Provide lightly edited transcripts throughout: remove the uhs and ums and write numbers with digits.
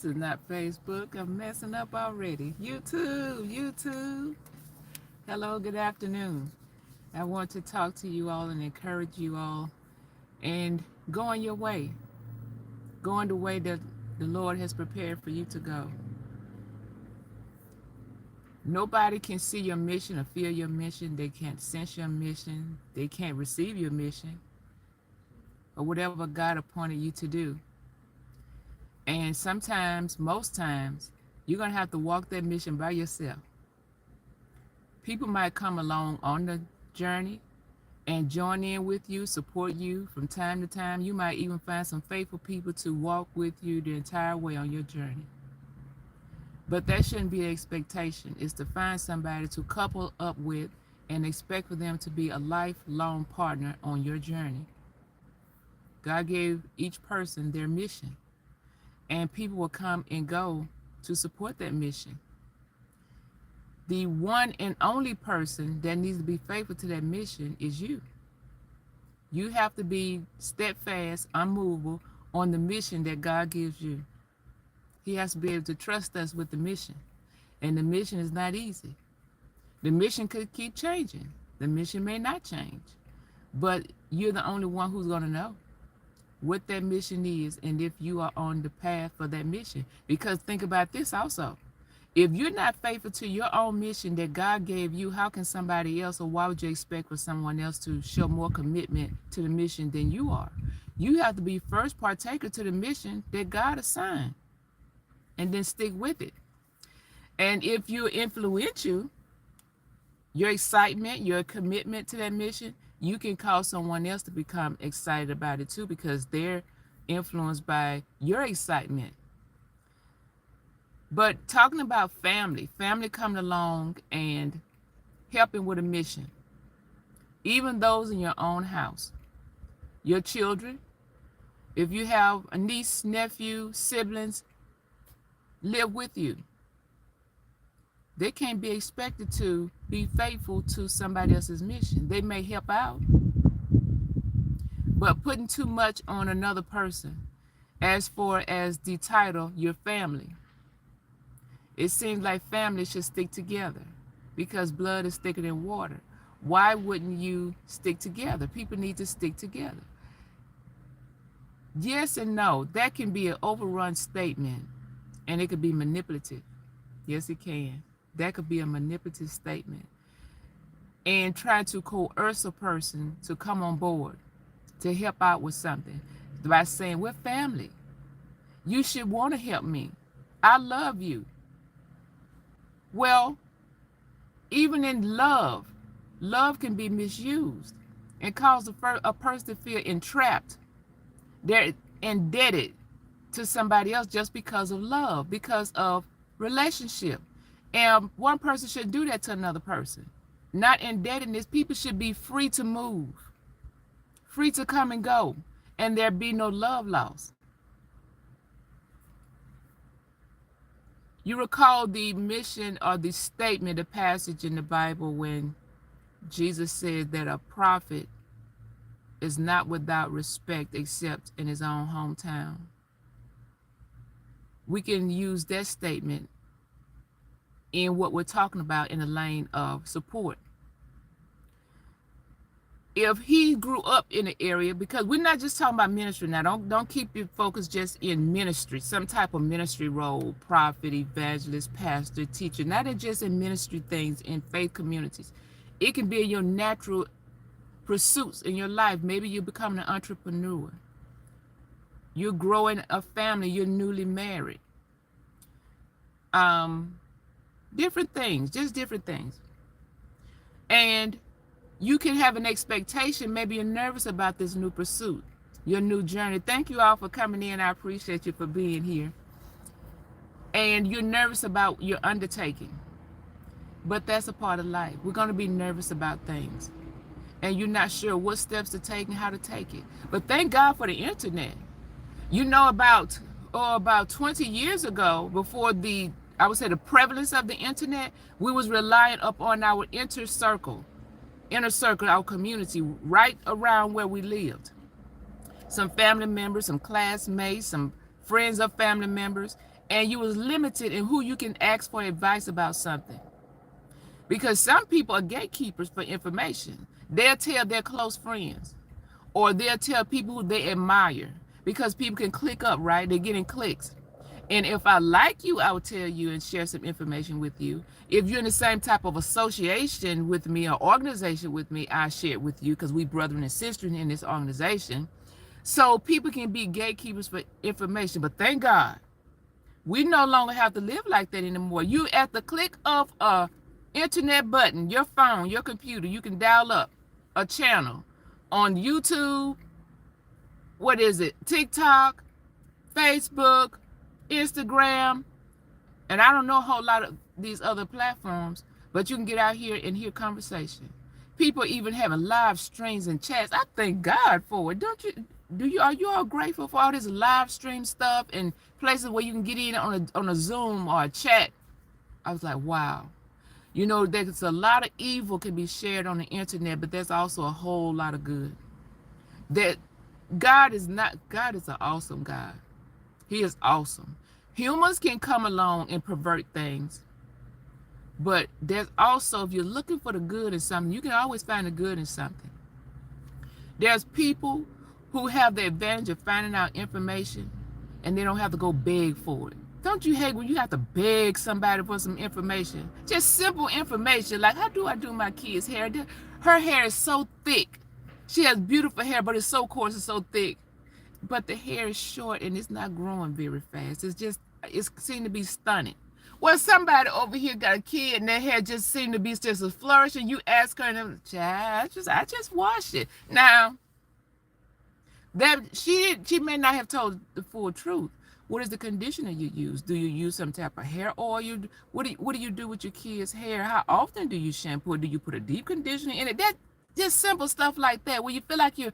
This is not Facebook. I'm messing up already. YouTube, YouTube. Hello, good afternoon. I want to talk to you all and encourage you all and go on your way. Go on the way that the Lord has prepared for you to go. Nobody can see your mission or feel your mission. They can't sense your mission. They can't receive your mission or whatever God appointed you to do. And sometimes, most times, you're going to have to walk that mission by yourself. People might come along on the journey and join in with you, support you from time to time. You might even find some faithful people to walk with you the entire way on your journey. But that shouldn't be the expectation. It's to find somebody to couple up with and expect for them to be a lifelong partner on your journey. God gave each person their mission, and people will come and go to support that mission. The one and only person that needs to be faithful to that mission is you. You have to be steadfast, unmovable on the mission that God gives you. He has to be able to trust us with the mission. And the mission is not easy. The mission could keep changing. The mission may not change. But you're the only one who's going to know what that mission is and if you are on the path for that mission. Because think about this also. If you're not faithful to your own mission that God gave you, how can somebody else, or why would you expect for someone else to show more commitment to the mission than you are? You have to be first partaker to the mission that God assigned and then stick with it. And if you're influential, your excitement, your commitment to that mission, you can cause someone else to become excited about it too, because they're influenced by your excitement. But talking about family coming along and helping with a mission, even those in your own house, your children, if you have a niece, nephew, siblings, live with you. They can't be expected to be faithful to somebody else's mission. They may help out, but putting too much on another person, as far as the title, your family, it seems like family should stick together because blood is thicker than water. Why wouldn't you stick together? People need to stick together. Yes and no. That can be an overrun statement, and it could be manipulative. Yes, it can. That could be a manipulative statement. And trying to coerce a person to come on board, to help out with something by saying, we're family. You should want to help me. I love you. Well, even in love can be misused and cause a person to feel entrapped. They're indebted to somebody else just because of love, because of relationship. And one person should do that to another person. Not indebtedness. People should be free to move, free to come and go, and there be no love lost. You recall the mission or the statement, the passage in the Bible when Jesus said that a prophet is not without respect except in his own hometown. We can use that statement in what we're talking about in the lane of support. If he grew up in an area, because we're not just talking about ministry now, don't keep your focus just in ministry, some type of ministry role, prophet, evangelist, pastor, teacher, not just in ministry things in faith communities. It can be in your natural pursuits in your life. Maybe you're becoming an entrepreneur. You're growing a family, you're newly married. Different things, just different things. And you can have an expectation. Maybe you're nervous about this new pursuit, your new journey. Thank you all for coming in. I appreciate you for being here. And you're nervous about your undertaking. But that's a part of life. We're going to be nervous about things. And you're not sure what steps to take and how to take it. But thank God for the internet. You know, about 20 years ago, before the prevalence of the internet, we was relying upon our inner circle, our community, right around where we lived. Some family members, some classmates, some friends of family members, and you was limited in who you can ask for advice about something. Because some people are gatekeepers for information. They'll tell their close friends, or they'll tell people who they admire, because people can click up, right? They're getting clicks. And if I like you, I will tell you and share some information with you. If you're in the same type of association with me or organization with me, I share it with you, because we brethren and sisters in this organization. So people can be gatekeepers for information. But thank God, we no longer have to live like that anymore. You, at the click of a internet button, your phone, your computer, you can dial up a channel on YouTube, what is it, TikTok, Facebook, Instagram, and I don't know a whole lot of these other platforms, but you can get out here and hear conversation. People even having live streams and chats. I thank God for it. Don't you? Are you all grateful for all this live stream stuff and places where you can get in on a Zoom or a chat? I was like, wow. You know, there's a lot of evil can be shared on the internet, but there's also a whole lot of good. That God is an awesome God. He is awesome. Humans can come along and pervert things, but there's also, if you're looking for the good in something, you can always find the good in something. There's people who have the advantage of finding out information, and they don't have to go beg for it. Don't you hate when you have to beg somebody for some information? Just simple information, like how do I do my kid's hair? Her hair is so thick. She has beautiful hair, but it's so coarse and so thick. But the hair is short and it's not growing very fast. It seems to be stunning. Well, somebody over here got a kid and their hair just seemed to be just a flourish, and you ask her, and I just washed it. Now, that she may not have told the full truth. What is the conditioner you use? Do you use some type of hair oil? What do you do with your kids' hair? How often do you shampoo? Do you put a deep conditioner in it? That just simple stuff like that, where you feel like you're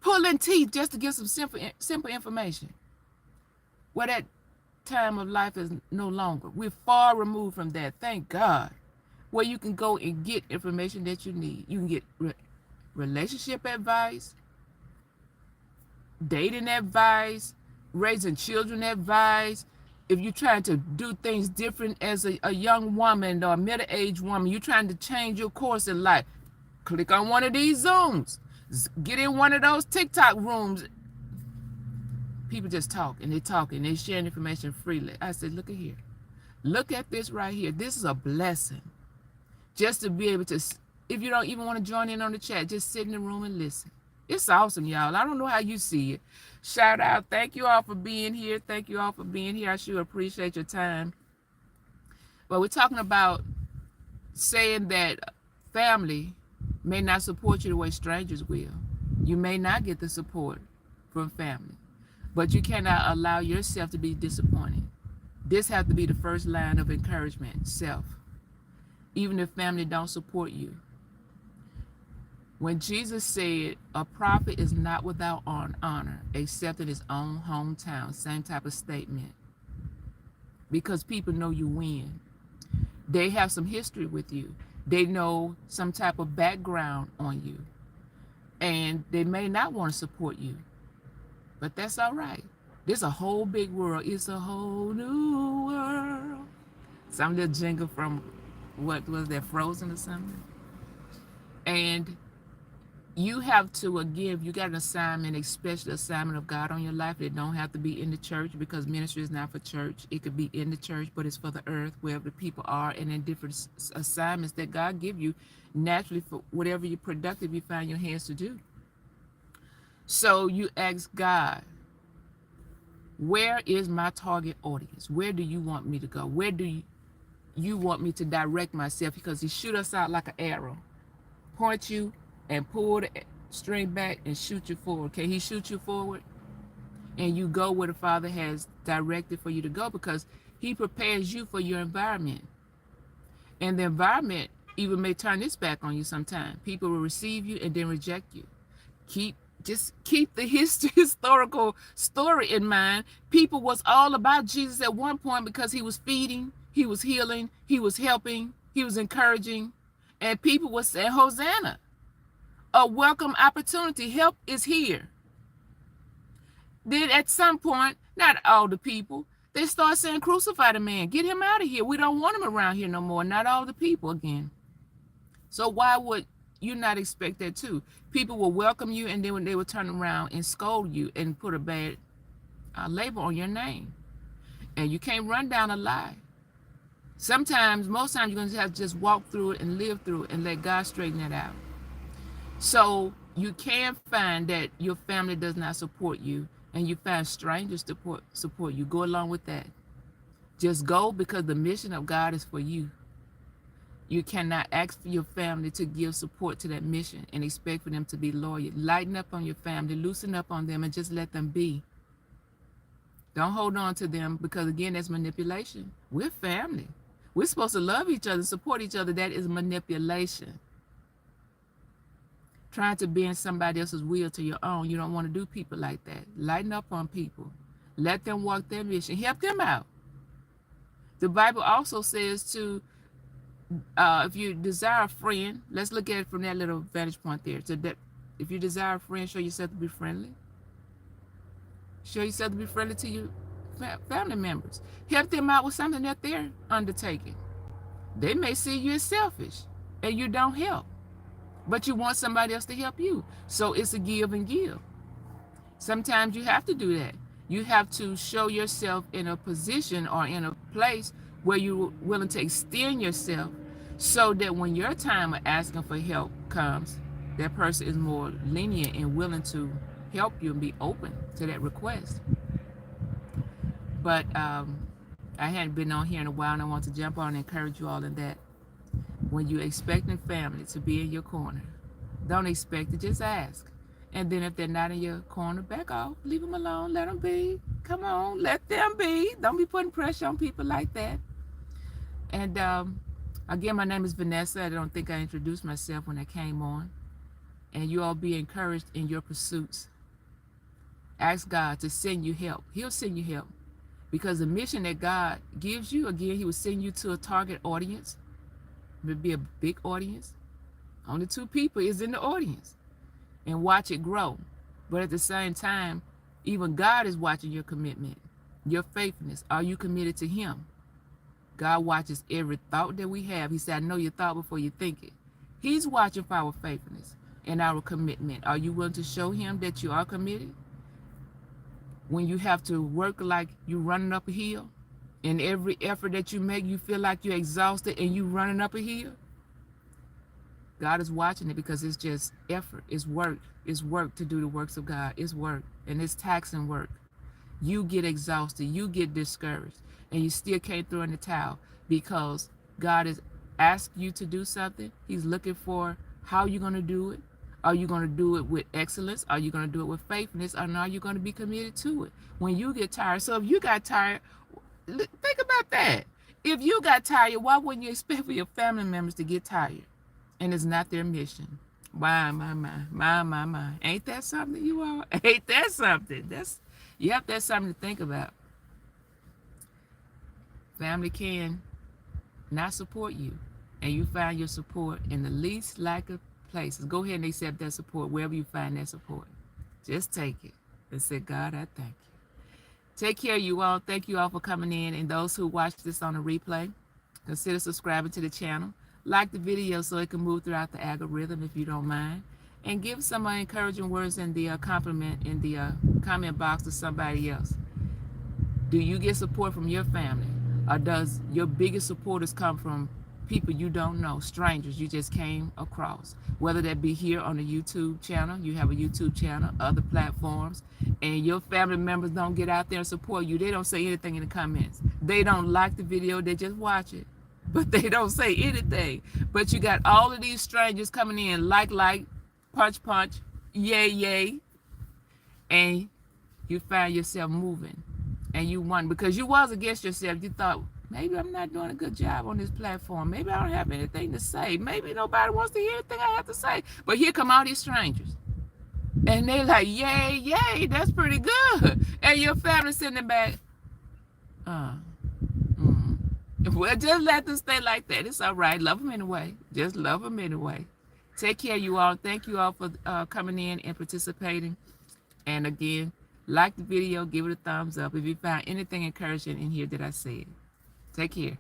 pulling teeth just to get some simple information. Well, that time of life is no longer. We're far removed from that. Thank God. Where you can go and get information that you need. You can get relationship advice, dating advice, raising children advice. If you're trying to do things different as a young woman or a middle-aged woman, you're trying to change your course in life, click on one of these Zooms. Get in one of those TikTok rooms. People just talk and they share information freely. I said, look at here. Look at this right here. This is a blessing. Just to be able to, if you don't even want to join in on the chat, just sit in the room and listen. It's awesome, y'all. I don't know how you see it. Shout out. Thank you all for being here. Thank you all for being here. I sure appreciate your time. But we're talking about saying that family may not support you the way strangers will. You may not get the support from family, but you cannot allow yourself to be disappointed. This has to be the first line of encouragement, self. Even if family don't support you. When Jesus said, a prophet is not without honor, except in his own hometown, same type of statement. Because people know you win. They have some history with you. They know some type of background on you. And they may not want to support you. But that's all right. There's a whole big world. It's a whole new world. Some little jingle from, what was that, Frozen or something? And you have to, again, you got an assignment, especially assignment of God on your life. It don't have to be in the church, because ministry is not for church. It could be in the church, but it's for the earth, wherever the people are, and in different assignments that God give you naturally for whatever you're productive you find your hands to do. So you ask God, where is my target audience? Where do you want me to go? Where do you want me to direct myself? Because he shoot us out like an arrow. Point you and pull the string back and shoot you forward. Can he shoot you forward? And you go where the Father has directed for you to go, because he prepares you for your environment. And the environment even may turn its back on you sometime. People will receive you and then reject you. Just keep the historical story in mind. People was all about Jesus at one point, because he was feeding, he was healing, he was helping, he was encouraging. And people were saying, Hosanna, a welcome opportunity, help is here. Then at some point, not all the people, They start saying, crucify the man, get him out of here. We don't want him around here no more. Not all the people again. So why would you not expect that too? People will welcome you, and then when they will turn around and scold you and put a bad label on your name. And you can't run down a lie. Sometimes, most times, you're going to have to just walk through it and live through it and let God straighten it out. So you can find that your family does not support you, and you find strangers to support you. Go along with that. Just go, because the mission of God is for you. You cannot ask for your family to give support to that mission and expect for them to be loyal. Lighten up on your family, loosen up on them, and just let them be. Don't hold on to them, because again, that's manipulation. We're family. We're supposed to love each other, support each other. That is manipulation. Trying to bend somebody else's will to your own. You don't want to do people like that. Lighten up on people. Let them walk their mission. Help them out. The Bible also says to, if you desire a friend, let's look at it from that little vantage point there. So that if you desire a friend, show yourself to be friendly. Show yourself to be friendly to your family members. Help them out with something that they're undertaking. They may see you as selfish and you don't help, but you want somebody else to help you. So it's a give and give. Sometimes you have to do that. You have to show yourself in a position or in a place where you're willing to extend yourself, so that when your time of asking for help comes, that person is more lenient and willing to help you and be open to that request. But I hadn't been on here in a while, and I want to jump on and encourage you all in that. When you're expecting family to be in your corner, don't expect it, just ask. And then if they're not in your corner, back off, leave them alone, let them be. Come on, let them be. Don't be putting pressure on people like that. And again, my name is Vanessa. I don't think I introduced myself when I came on. And you all be encouraged in your pursuits. Ask God to send you help. He'll send you help. Because the mission that God gives you, again, he will send you to a target audience. It would be a big audience. Only 2 people is in the audience. And watch it grow. But at the same time, even God is watching your commitment, your faithfulness. Are you committed to him? God watches every thought that we have. He said, I know your thought before you think it. He's watching for our faithfulness and our commitment. Are you willing to show him that you are committed? When you have to work like you're running up a hill, and every effort that you make, you feel like you're exhausted and you're running up a hill, God is watching it, because it's just effort. It's work. It's work to do the works of God. It's work, and it's taxing work. You get exhausted. You get discouraged, and you still can't throw in the towel, because God is asking you to do something. He's looking for how you're going to do it. Are you going to do it with excellence? Are you going to do it with faithfulness? Or are you going to be committed to it when you get tired? So if you got tired, think about that. If you got tired, why wouldn't you expect for your family members to get tired? And it's not their mission. My. Ain't that something, you all? Ain't that something? That's something to think about. Family can not support you, and you find your support in the least likely places. Go ahead and accept that support wherever you find that support. Just take it and say, God, I thank you. Take care, you all. Thank you all for coming in, and those who watch this on a replay, consider subscribing to the channel. Like the video so it can move throughout the algorithm if you don't mind. And give some encouraging words in the compliment in the comment box to somebody else. Do you get support from your family? Or does your biggest supporters come from people you don't know, strangers you just came across? Whether that be here on the YouTube channel, you have a YouTube channel, other platforms, and your family members don't get out there and support you. They don't say anything in the comments. They don't like the video, they just watch it. But they don't say anything. But you got all of these strangers coming in, like, punch, yay, and you find yourself moving. And you won because you was against yourself. You thought, maybe I'm not doing a good job on this platform. Maybe I don't have anything to say. Maybe nobody wants to hear anything I have to say. But here come all these strangers. And they like, yay, that's pretty good. And your family sitting back, well, just let them stay like that. It's all right. Love them anyway. Just love them anyway. Take care, you all. Thank you all for coming in and participating. And again, Like the video, give it a thumbs up if you found anything encouraging in here that I said. Take care.